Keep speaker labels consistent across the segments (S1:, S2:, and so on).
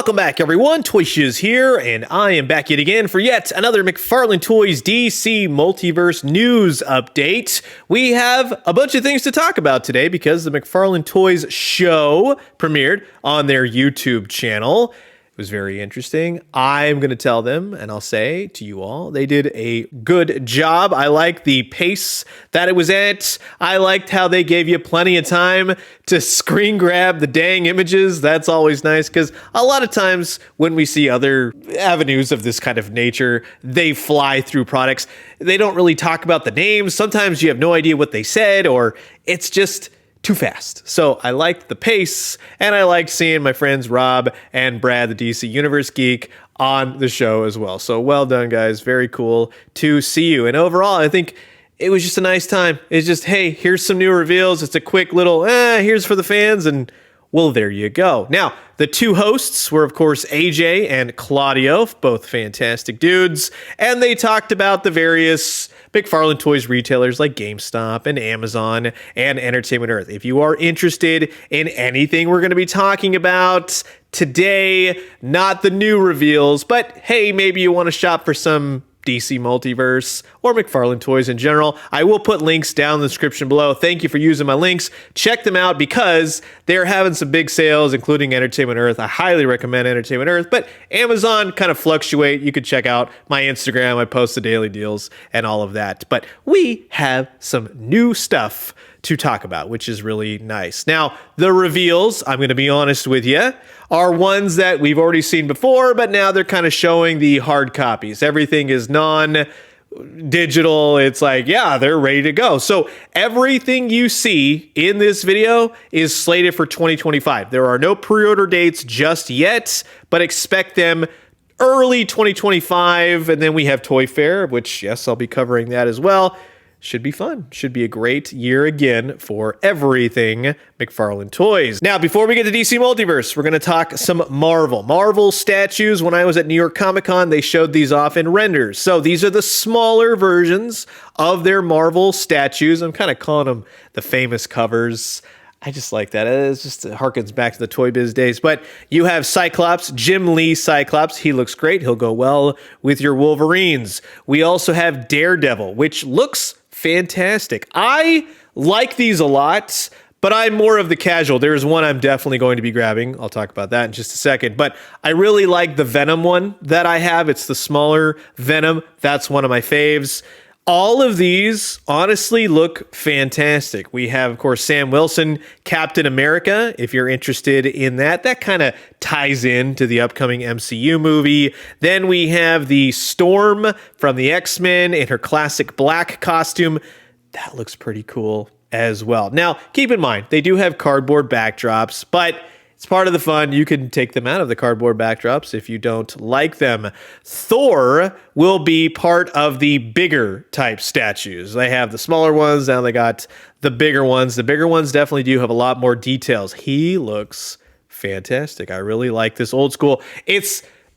S1: Welcome back, everyone. Toy Shiz here, and I am back yet again for yet another McFarlane Toys DC Multiverse news update. We have a bunch of things to talk about today because the McFarlane Toys show premiered on their YouTube channel. It was very interesting. I'm going to tell them, and I'll say to you all, they did a good job. I like the pace that it was at. I liked how they gave you plenty of time to screen grab the dang images. That's always nice because a lot of times when we see other avenues of this kind of nature, they fly through products. They don't really talk about the names. Sometimes you have no idea what they said, or it's just too fast. So I liked the pace, and I liked seeing my friends Rob and Brad, the DC Universe geek, on the show as well. So well done, guys. Very cool to see you. And overall, I think it was just a nice time. It's just, hey, here's some new reveals. It's a quick little, here's for the fans, and well, there you go. Now, the two hosts were, of course, AJ and Claudio, both fantastic dudes, and they talked about the various McFarlane Toys retailers like GameStop and Amazon and Entertainment Earth. If you are interested in anything we're going to be talking about today, not the new reveals, but hey, maybe you want to shop for some DC Multiverse or McFarlane Toys in general, I will put links down in the description below. Thank you for using my links. Check them out because they're having some big sales, including Entertainment Earth. I highly recommend Entertainment Earth, but Amazon kind of fluctuate. You could check out my Instagram. I post the daily deals and all of that. But we have some new stuff to talk about, which is really nice. Now, the reveals, I'm going to be honest with you, are ones that we've already seen before, but now they're kind of showing the hard copies. Everything is non-digital. It's like, yeah, they're ready to go. So everything you see in this video is slated for 2025. There are no pre-order dates just yet, but expect them early 2025. And then we have Toy Fair, which, yes, I'll be covering that as well. Should be fun. Should be a great year again for everything McFarlane Toys. Now, before we get to DC Multiverse, we're going to talk some Marvel. Marvel statues, when I was at New York Comic Con, they showed these off in renders. So these are the smaller versions of their Marvel statues. I'm kind of calling them the famous covers. I just like that. It just harkens back to the Toy Biz days. But you have Cyclops, Jim Lee Cyclops. He looks great. He'll go well with your Wolverines. We also have Daredevil, which looks fantastic. I like these a lot, but I'm more of the casual. There's one I'm definitely going to be grabbing. I'll talk about that in just a second. But I really like the Venom one that I have. It's the smaller Venom. That's one of my faves. All of these honestly look fantastic. We have, of course, Sam Wilson, Captain America, if you're interested in that. That kind of ties into the upcoming MCU movie. Then we have the Storm from the X-Men in her classic black costume. That looks pretty cool as well. Now, keep in mind, they do have cardboard backdrops, but it's part of the fun. You can take them out of the cardboard backdrops if you don't like them. Thor will be part of the bigger type statues. They have the smaller ones. Now they got the bigger ones. The bigger ones definitely do have a lot more details. He looks fantastic. I really like this old school.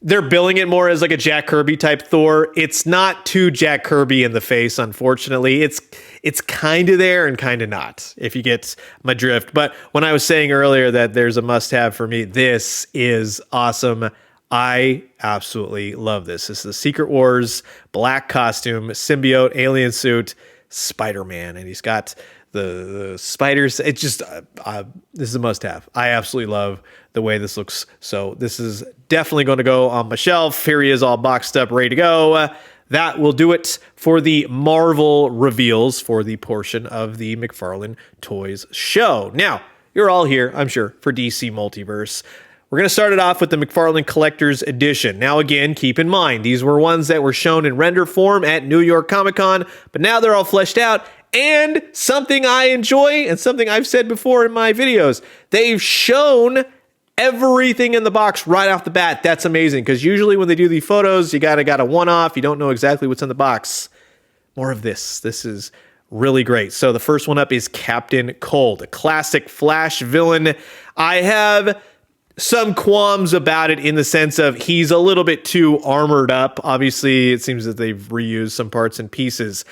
S1: They're billing it more as like a Jack Kirby type Thor. It's not too Jack Kirby in the face, unfortunately. It's kind of there and kind of not, if you get my drift. But when I was saying earlier that there's a must-have for me, this is awesome. I absolutely love this. This is the Secret Wars black costume, symbiote, alien suit, Spider-Man, and he's got the spiders. It's just this is a must-have. I absolutely love the way this looks. So this is definitely going to go on my shelf. Here he is, all boxed up, ready to go. That will do it for the Marvel reveals for the portion of the McFarlane Toys show. Now, you're all here, I'm sure, for DC Multiverse. We're going to start it off with the McFarlane Collector's Edition. Now, again, keep in mind, these were ones that were shown in render form at New York Comic Con, but now they're all fleshed out. And something I enjoy and something I've said before in my videos, they've shown everything in the box right off the bat. That's amazing because usually when they do the photos, you got a one-off. You don't know exactly what's in the box. More of this. This is really great. So the first one up is Captain Cold, a classic Flash villain. I have some qualms about it in the sense of he's a little bit too armored up. Obviously, it seems that they've reused some parts and pieces.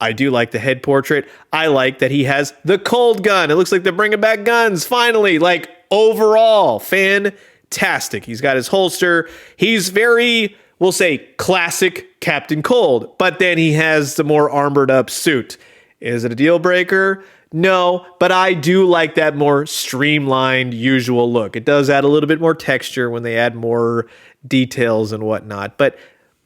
S1: I do like the head portrait. I like that he has the cold gun. It looks like they're bringing back guns, finally. Like, overall, fantastic. fantastic. He's got his holster. He's very, we'll say, classic Captain Cold, but then he has the more armored up suit. Is it a deal breaker? No, but I do like that more streamlined usual look. It does add a little bit more texture when they add more details and whatnot, but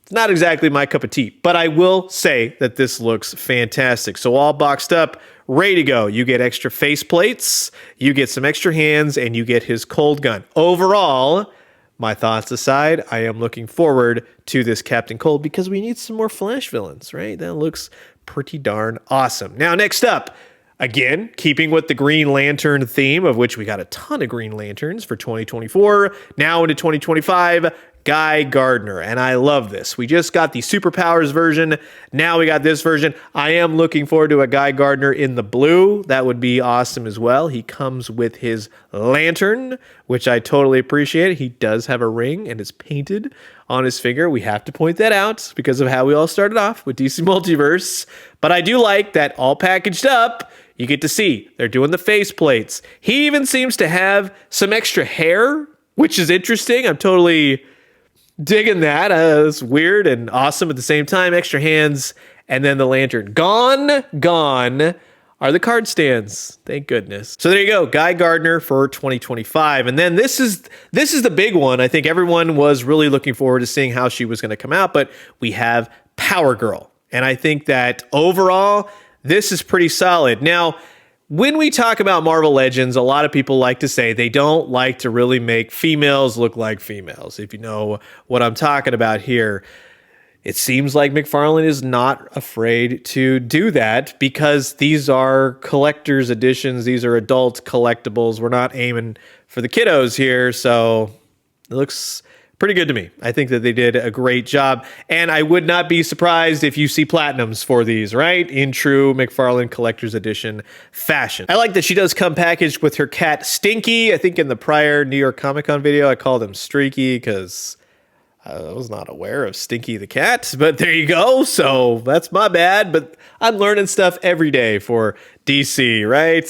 S1: it's not exactly my cup of tea. But I will say that this looks fantastic. So all boxed up, ready to go. You get extra face plates, you get some extra hands, and you get his cold gun. Overall, my thoughts aside, I am looking forward to this Captain Cold because we need some more Flash villains, right? That looks pretty darn awesome. Now, next up, again, keeping with the Green Lantern theme, of which we got a ton of Green Lanterns for 2024, now into 2025, Guy Gardner. And I love this. We just got the Superpowers version. Now we got this version. I am looking forward to a Guy Gardner in the blue. That would be awesome as well. He comes with his lantern, which I totally appreciate. He does have a ring and it's painted on his finger. We have to point that out because of how we all started off with DC Multiverse. But I do like that all packaged up, you get to see they're doing the face plates. He even seems to have some extra hair, which is interesting. I'm totally digging that. It's weird and awesome at the same time. Extra hands, and then the lantern. Gone are the card stands. Thank goodness. So there you go, Guy Gardner for 2025. And then this is the big one. I think everyone was really looking forward to seeing how she was going to come out, but we have Power Girl. And I think that overall, this is pretty solid. Now, when we talk about Marvel Legends, a lot of people like to say they don't like to really make females look like females. If you know what I'm talking about here, it seems like McFarlane is not afraid to do that because these are collector's editions. These are adult collectibles. We're not aiming for the kiddos here, so it looks pretty good to me. I think that they did a great job, and I would not be surprised if you see platinums for these, right? In true McFarlane Collector's Edition fashion. I like that she does come packaged with her cat Stinky. I think in the prior New York Comic Con video, I called him Streaky because I was not aware of Stinky the cat, but there you go. So that's my bad, but I'm learning stuff every day for DC, right?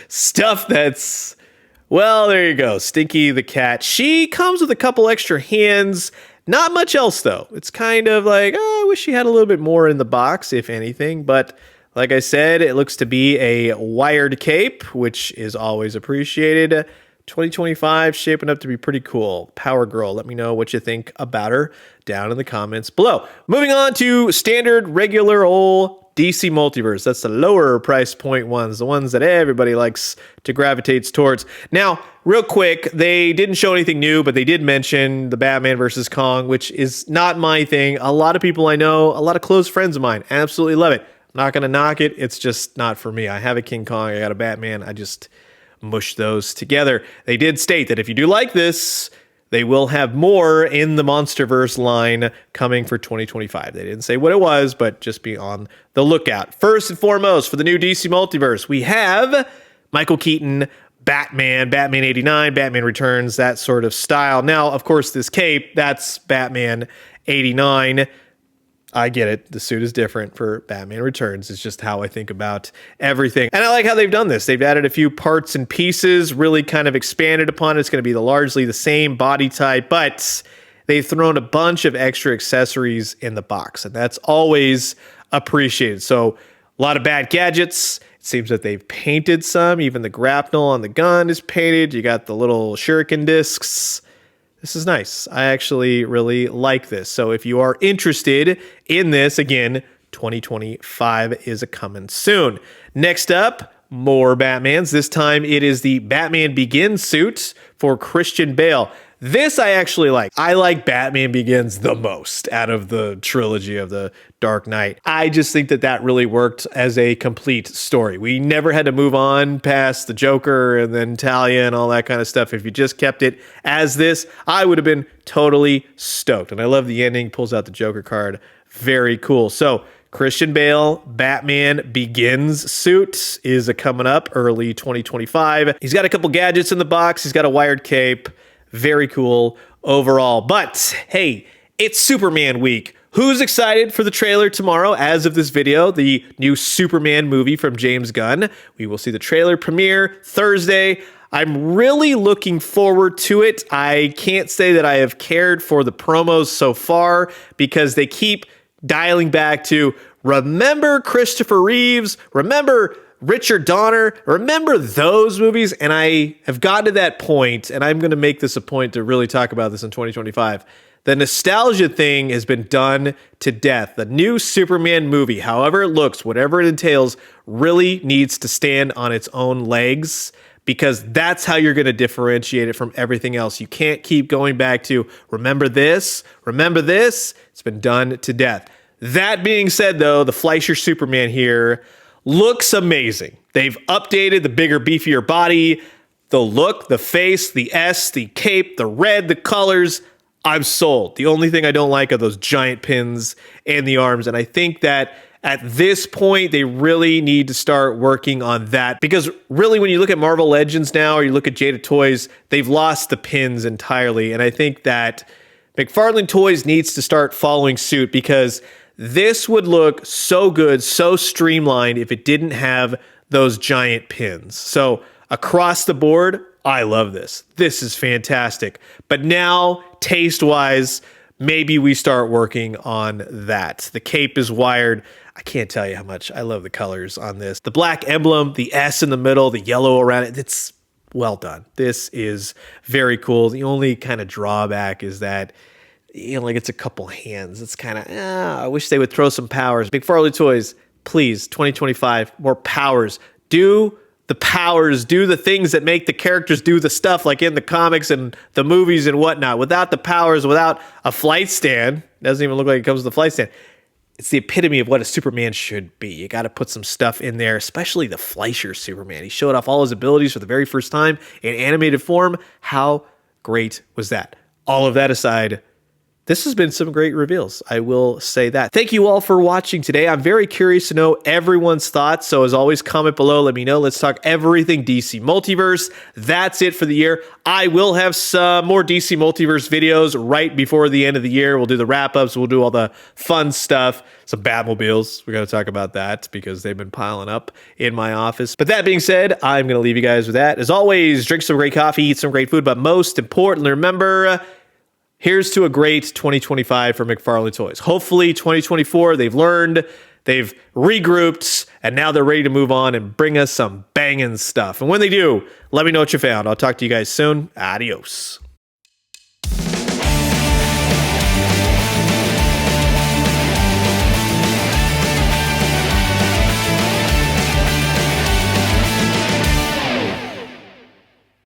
S1: Stuff that's... Well, there you go. Stinky the cat. She comes with a couple extra hands. Not much else, though. It's kind of like, oh, I wish she had a little bit more in the box, if anything. But like I said, it looks to be a wired cape, which is always appreciated. 2025 shaping up to be pretty cool. Power Girl. Let me know what you think about her down in the comments below. Moving on to standard, regular old DC Multiverse. That's the lower price point ones, the ones that everybody likes to gravitate towards. Now, real quick, they didn't show anything new, but they did mention the Batman versus Kong, which is not my thing. A lot of people I know, a lot of close friends of mine, absolutely love it. I'm not going to knock it. It's just not for me. I have a King Kong. I got a Batman. I just mush those together. They did state that if you do like this, they will have more in the Monsterverse line coming for 2025. They didn't say what it was, but just be on the lookout. First and foremost, for the new DC Multiverse, we have Michael Keaton, Batman, Batman 89, Batman Returns, that sort of style. Now, of course, this cape, that's Batman 89. I get it. The suit is different for Batman Returns. It's just how I think about everything. And I like how they've done this. They've added a few parts and pieces, really kind of expanded upon it. It's going to be largely the same body type, but they've thrown a bunch of extra accessories in the box, and that's always appreciated. So a lot of bad gadgets. It seems that they've painted some. Even the grapnel on the gun is painted. You got the little shuriken discs. This is nice. I actually really like this. So if you are interested in this, again, 2025 is coming soon. Next up, more Batmans. This time it is the Batman Begins suit for Christian Bale. This I actually like. I like Batman Begins the most out of the trilogy of the Dark Knight. I just think that that really worked as a complete story. We never had to move on past the Joker and then Talia and all that kind of stuff. If you just kept it as this, I would have been totally stoked. And I love the ending, pulls out the Joker card. Very cool. So Christian Bale, Batman Begins suit is coming up early 2025. He's got a couple gadgets in the box. He's got a wired cape. Very cool overall. But hey, it's Superman week. Who's excited for the trailer tomorrow? As of this video, the new Superman movie from James Gunn. We will see the trailer premiere Thursday. I'm really looking forward to it. I can't say that I have cared for the promos so far because they keep dialing back to remember Christopher Reeves, remember Richard Donner, remember those movies? And I have gotten to that point, and I'm going to make this a point to really talk about this in 2025. The nostalgia thing has been done to death. The new Superman movie, however it looks, whatever it entails, really needs to stand on its own legs because that's how you're going to differentiate it from everything else. You can't keep going back to remember this, remember this. It's been done to death. That being said, though, the Fleischer Superman here looks amazing. They've updated the bigger, beefier body, the look, the face, the S, the cape, the red, the colors. I'm sold. The only thing I don't like are those giant pins and the arms. And I think that at this point, they really need to start working on that. Because really, when you look at Marvel Legends now, or you look at Jada Toys, they've lost the pins entirely. And I think that McFarlane Toys needs to start following suit because this would look so good, so streamlined if it didn't have those giant pins. So across the board, I love this. This is fantastic. But now, taste-wise, maybe we start working on that. The cape is wired. I can't tell you how much I love the colors on this. The black emblem, the S in the middle, the yellow around it, it's well done. This is very cool. The only kind of drawback is that like it's a couple hands. It's kind of, I wish they would throw some powers. McFarlane Toys, please, 2025, more powers. Do the powers, do the things that make the characters do the stuff like in the comics and the movies and whatnot. Without the powers, without a flight stand, doesn't even look like it comes with a flight stand. It's the epitome of what a Superman should be. You got to put some stuff in there, especially the Fleischer Superman. He showed off all his abilities for the very first time in animated form. How great was that? All of that aside, this has been some great reveals. I will say that. Thank you all for watching today. I'm very curious to know everyone's thoughts. So as always, comment below. Let me know. Let's talk everything DC Multiverse. That's it for the year. I will have some more DC Multiverse videos right before the end of the year. We'll do the wrap-ups. We'll do all the fun stuff. Some Batmobiles. We're going to talk about that because they've been piling up in my office. But that being said, I'm going to leave you guys with that. As always, drink some great coffee, eat some great food, but most importantly, remember, here's to a great 2025 for McFarlane Toys. Hopefully 2024, they've learned, they've regrouped, and now they're ready to move on and bring us some banging stuff. And when they do, let me know what you found. I'll talk to you guys soon. Adios.